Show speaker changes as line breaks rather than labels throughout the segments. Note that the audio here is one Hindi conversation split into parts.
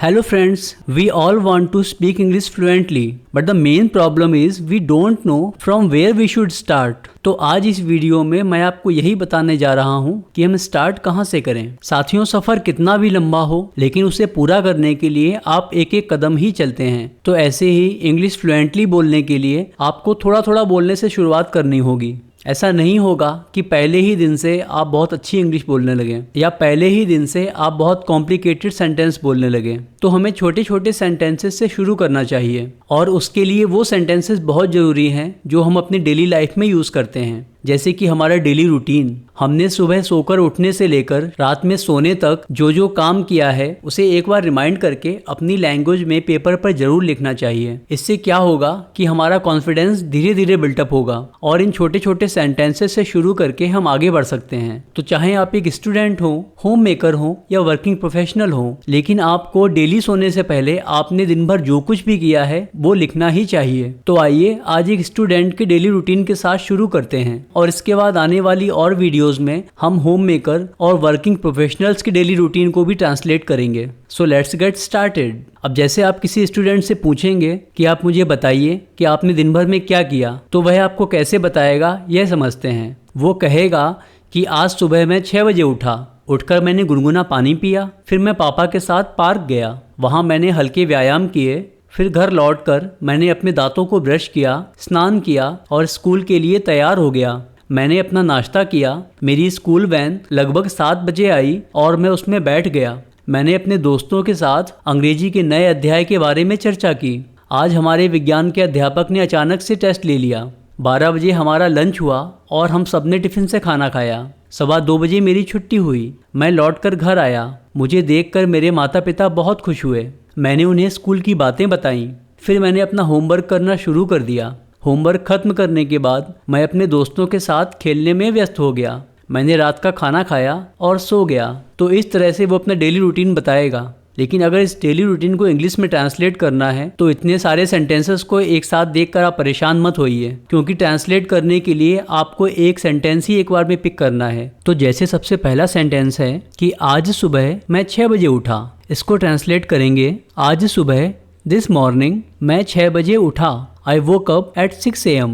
Hello friends, we all want to speak English fluently, but the main problem is we don't know from where we should start. तो आज इस वीडियो में मैं आपको यही बताने जा रहा हूँ कि हम स्टार्ट कहाँ से करें। साथियों, सफ़र कितना भी लंबा हो लेकिन उसे पूरा करने के लिए आप एक एक कदम ही चलते हैं। तो ऐसे ही इंग्लिश फ्लुएंटली बोलने के लिए आपको थोड़ा थोड़ा बोलने से शुरुआत करनी होगी। ऐसा नहीं होगा कि पहले ही दिन से आप बहुत अच्छी इंग्लिश बोलने लगें या पहले ही दिन से आप बहुत कॉम्प्लिकेटेड सेंटेंस बोलने लगें। तो हमें छोटे छोटे सेंटेंसेस से शुरू करना चाहिए और उसके लिए वो सेंटेंसेस बहुत ज़रूरी हैं जो हम अपनी डेली लाइफ में यूज़ करते हैं। जैसे कि हमारा डेली रूटीन, हमने सुबह सोकर उठने से लेकर रात में सोने तक जो जो काम किया है उसे एक बार रिमाइंड करके अपनी लैंग्वेज में पेपर पर जरूर लिखना चाहिए। इससे क्या होगा कि हमारा कॉन्फिडेंस धीरे धीरे बिल्टअप होगा और इन छोटे छोटे सेंटेंसेस से शुरू करके हम आगे बढ़ सकते हैं। तो चाहे आप एक स्टूडेंट हो, होम मेकर हो या वर्किंग प्रोफेशनल हो, लेकिन आपको डेली सोने से पहले आपने दिन भर जो कुछ भी किया है वो लिखना ही चाहिए। तो आइए आज एक स्टूडेंट के डेली रूटीन के साथ शुरू करते हैं और इसके बाद आने वाली और वीडियोस में हम होम मेकर और वर्किंग प्रोफेशनल्स की डेली रूटीन को भी ट्रांसलेट करेंगे। So let's get started. अब जैसे आप किसी स्टूडेंट से पूछेंगे कि आप मुझे बताइए कि आपने दिन भर में क्या किया, तो वह आपको कैसे बताएगा यह समझते हैं। वो कहेगा कि आज सुबह मैं 6 बजे उठकर मैंने गुनगुना पानी पिया, फिर मैं पापा के साथ पार्क गया, वहाँ मैंने हल्के व्यायाम किए, फिर घर लौटकर मैंने अपने दांतों को ब्रश किया, स्नान किया और स्कूल के लिए तैयार हो गया। मैंने अपना नाश्ता किया, मेरी स्कूल वैन लगभग 7 बजे आई और मैं उसमें बैठ गया। मैंने अपने दोस्तों के साथ अंग्रेजी के नए अध्याय के बारे में चर्चा की। आज हमारे विज्ञान के अध्यापक ने अचानक से टेस्ट ले लिया। 12 बजे हमारा लंच हुआ और हम सब ने टिफ़िन से खाना खाया। 2:15 बजे मेरी छुट्टी हुई। मैं लौटकर घर आया। मुझे देखकर मेरे माता पिता बहुत खुश हुए। मैंने उन्हें स्कूल की बातें बताईं। फिर मैंने अपना होमवर्क करना शुरू कर दिया। होमवर्क खत्म करने के बाद मैं अपने दोस्तों के साथ खेलने में व्यस्त हो गया। मैंने रात का खाना खाया और सो गया। तो इस तरह से वो अपना डेली रूटीन बताएगा। लेकिन अगर इस डेली रूटीन को इंग्लिश में ट्रांसलेट करना है तो इतने सारे सेंटेंसेस को एक साथ देखकर आप परेशान मत होइए, क्योंकि ट्रांसलेट करने के लिए आपको एक सेंटेंस ही एक बार में पिक करना है। तो जैसे सबसे पहला सेंटेंस है कि आज सुबह मैं 6 बजे उठा। इसको ट्रांसलेट करेंगे, आज सुबह दिस मॉर्निंग मैं 6 बजे उठा। I woke up at 6 AM.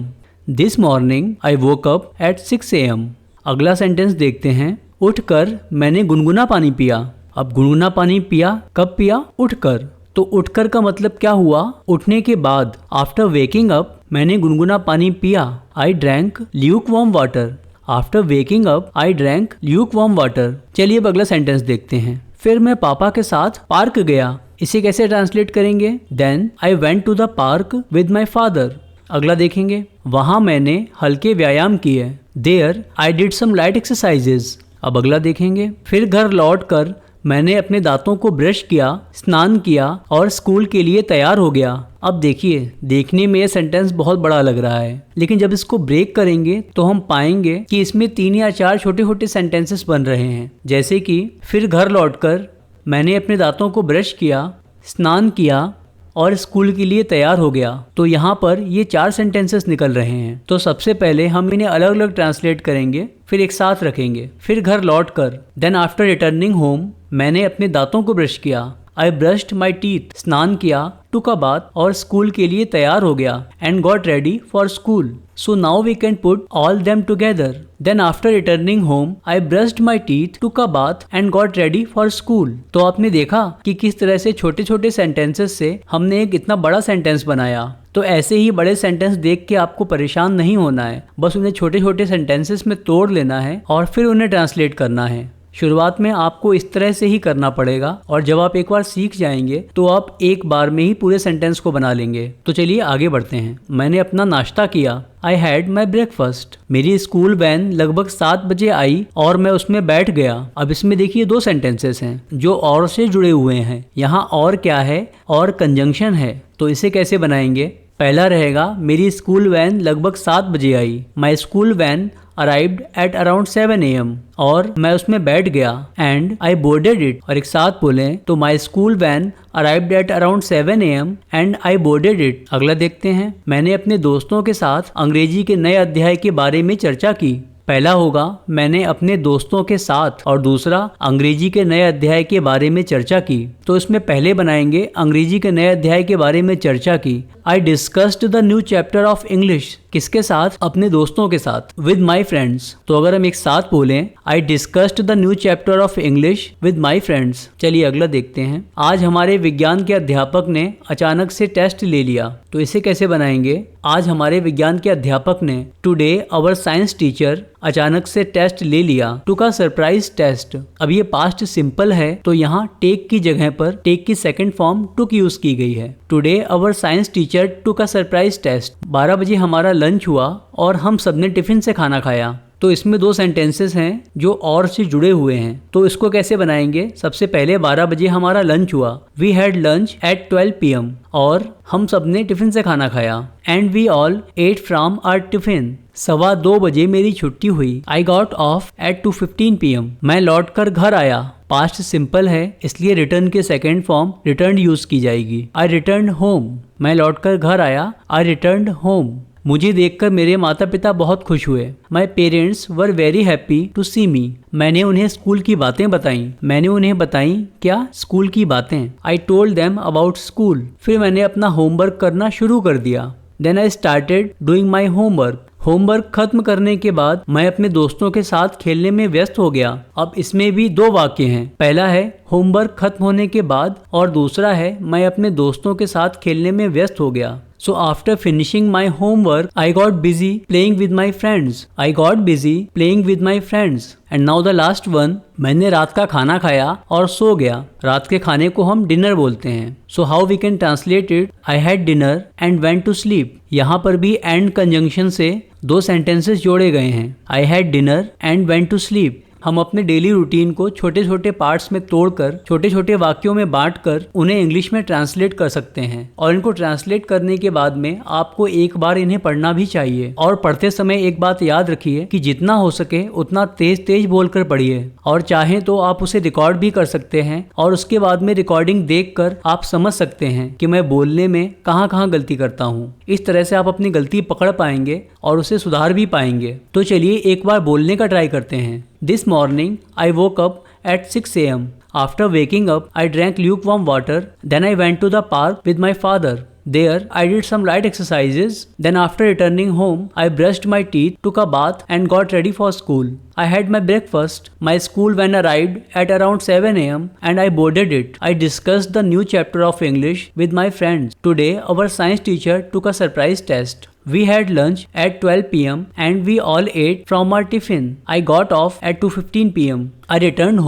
This morning I woke up at 6 AM. अगला सेंटेंस देखते हैं, उठकर मैंने गुनगुना पानी पिया। अब गुनगुना पानी पिया कब पिया? उठकर। तो उठकर का मतलब क्या हुआ? उठने के बाद। आफ्टर वेकिंग अप मैंने गुनगुना पानी पिया। I drank lukewarm water. After waking up I drank lukewarm water. चलिए अब अगला सेंटेंस देखते हैं, फिर मैं पापा के साथ पार्क गया। इसे कैसे ट्रांसलेट करेंगे? Then I went to the park with my father. अगला देखेंगे, वहाँ मैंने हल्के व्यायाम किए। There I did some light exercises. अब अगला देखेंगे, फिर घर लौटकर मैंने अपने दांतों को ब्रश किया, स्नान किया और स्कूल के लिए तैयार हो गया। अब देखिए, देखने में ये सेंटेंस बहुत बड़ा लग रहा है, लेकिन जब इसको ब्रेक करेंगे तो हम पाएंगे कि इसमें 3 या 4 छोटे छोटे सेंटेंसेस बन रहे हैं। जैसे कि फिर घर लौटकर मैंने अपने दांतों को ब्रश किया, स्नान किया और स्कूल के लिए तैयार हो गया। तो यहाँ पर ये 4 सेंटेंसेस निकल रहे हैं। तो सबसे पहले हम इन्हें अलग अलग ट्रांसलेट करेंगे, फिर एक साथ रखेंगे। फिर घर लौटकर, देन आफ्टर रिटर्निंग होम मैंने अपने दांतों को ब्रश किया। आई ब्रश्ड माई टीथ, स्नान किया, टुक अ बाथ और स्कूल के लिए तैयार हो गया। And got ready for school. So now we can put all them together. Then after returning home, I brushed my teeth, took a bath and got ready for school. तो आपने देखा कि किस तरह से छोटे छोटे सेंटेंसेस से हमने एक इतना बड़ा सेंटेंस बनाया। तो ऐसे ही बड़े सेंटेंस देख के आपको परेशान नहीं होना है, बस उन्हें छोटे छोटे सेंटेंसेस में तोड़ लेना है और फिर उन्हें ट्रांसलेट करना है। शुरुआत में आपको इस तरह से ही करना पड़ेगा और जब आप एक बार सीख जाएंगे तो आप एक बार में ही पूरे सेंटेंस को बना लेंगे। तो चलिए आगे बढ़ते हैं। मैंने अपना नाश्ता किया। I had my breakfast. मेरी स्कूल वैन लगभग 7 बजे आई और मैं उसमें बैठ गया। अब इसमें देखिए 2 सेंटेंसेस हैं जो और से जुड़े हुए हैं। यहाँ और क्या है? और कंजंक्शन है। तो इसे कैसे बनाएंगे? पहला रहेगा, मेरी स्कूल वैन लगभग 7 बजे आई। My school van arrived at around 7 AM और मैं उसमें बैठ गया। And I boarded it. और एक साथ बोलें तो my school van arrived at around 7 AM and I boarded it. अगला देखते हैं, मैंने अपने दोस्तों के साथ अंग्रेजी के नए अध्याय के बारे में चर्चा की। पहला होगा मैंने अपने दोस्तों के साथ और दूसरा अंग्रेजी के नए अध्याय के बारे में चर्चा की। तो इसमें पहले बनाएंगे अंग्रेजी के नए अध्याय के बारे में चर्चा की। I discussed the new chapter of English, किसके साथ? अपने दोस्तों के साथ, विद माई फ्रेंड्स। तो अगर हम एक साथ बोलें I discussed the new chapter of English with my friends. चलिए अगला देखते हैं। आज हमारे विज्ञान के अध्यापक ने अचानक से टेस्ट ले लिया। तो इसे कैसे बनाएंगे? आज हमारे विज्ञान के अध्यापक ने, टुडे आवर साइंस टीचर अचानक से टेस्ट ले लिया, टुक अ सरप्राइज टेस्ट। अब ये पास्ट सिंपल है तो यहाँ टेक की जगह पर टेक की सेकंड फॉर्म टुक यूज की गई है। Today our science teacher took a surprise test. 12 बजे हमारा लंच हुआ और हम सबने टिफिन से खाना खाया। तो इसमें दो सेंटेंसेस हैं जो और से जुड़े हुए हैं। तो इसको कैसे बनाएंगे? सबसे पहले 12 बजे हमारा लंच हुआ, we had lunch at 12 PM, और हम सबने टिफिन से खाना खाया, and we all ate from our tiffin. 2:15 बजे मेरी छुट्टी हुई, I got off at 2:15 PM। मैं लौट कर घर आया। पास्ट सिंपल है इसलिए रिटर्न के सेकेंड फॉर्म रिटर्न यूज की जाएगी, आई रिटर्न होम। मैं लौट कर घर आया, आई रिटर्न होम। मुझे देखकर मेरे माता पिता बहुत खुश हुए, my parents were very happy to see me. मैंने उन्हें स्कूल की बातें बताई। मैंने उन्हें बताई क्या? स्कूल की बातें। I told them about school. फिर मैंने अपना होमवर्क करना शुरू कर दिया। Then I started doing my homework. Homework खत्म करने के बाद मैं अपने दोस्तों के साथ खेलने में व्यस्त हो गया। अब इसमें भी दो वाक्य हैं, पहला है होमवर्क खत्म होने के बाद और दूसरा है मैं अपने दोस्तों के साथ खेलने में व्यस्त हो गया। So after finishing my homework, I got busy playing with my friends. I got busy playing with my friends. And now the last one, मैंने रात का खाना खाया और सो गया। रात के खाने को हम डिनर बोलते हैं। So how we can translate it? I had dinner and went to sleep. यहाँ पर भी and conjunction से दो सेंटेंसेस जोड़े गए हैं। I had dinner and went to sleep. हम अपने डेली रूटीन को छोटे छोटे पार्ट्स में तोड़कर छोटे छोटे वाक्यों में बांटकर उन्हें इंग्लिश में ट्रांसलेट कर सकते हैं। और इनको ट्रांसलेट करने के बाद में आपको एक बार इन्हें पढ़ना भी चाहिए। और पढ़ते समय एक बात याद रखिए कि जितना हो सके उतना तेज तेज बोलकर पढ़िए, और चाहें तो आप उसे रिकॉर्ड भी कर सकते हैं और उसके बाद में रिकॉर्डिंग देखकर आप समझ सकते हैं कि मैं बोलने में कहाँ कहाँ गलती करता हूँ। इस तरह से आप अपनी गलती पकड़ पाएंगे और उसे सुधार भी पाएंगे। तो चलिए एक बार बोलने का ट्राई करते हैं। This morning, I woke up at 6 AM. After waking up, I drank lukewarm water. Then I went to the park with my father. There, I did some light exercises. Then after returning home, I brushed my teeth, took a bath and got ready for school. I had my breakfast. My school van arrived at around 7 AM and I boarded it. I discussed the new chapter of English with my friends. Today, our science teacher took a surprise test. We had lunch at 12 PM and we all ate from our tiffin. I got off at 2:15 PM. I returned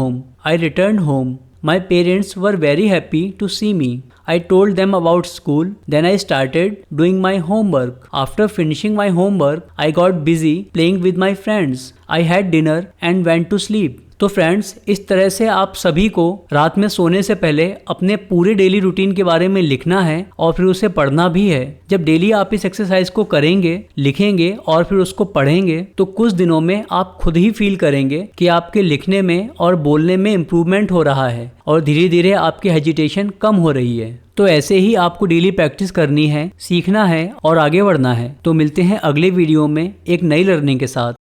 home. My parents were very happy to see me. I told them about school. Then I started doing my homework. After finishing my homework, I got busy playing with my friends. I had dinner and went to sleep. तो फ्रेंड्स, इस तरह से आप सभी को रात में सोने से पहले अपने पूरे डेली रूटीन के बारे में लिखना है और फिर उसे पढ़ना भी है। जब डेली आप इस एक्सरसाइज को करेंगे, लिखेंगे और फिर उसको पढ़ेंगे तो कुछ दिनों में आप खुद ही फील करेंगे कि आपके लिखने में और बोलने में इम्प्रूवमेंट हो रहा है और धीरे धीरे आपकी हेजिटेशन कम हो रही है। तो ऐसे ही आपको डेली प्रैक्टिस करनी है, सीखना है और आगे बढ़ना है। तो मिलते हैं अगले वीडियो में एक नई लर्निंग के साथ।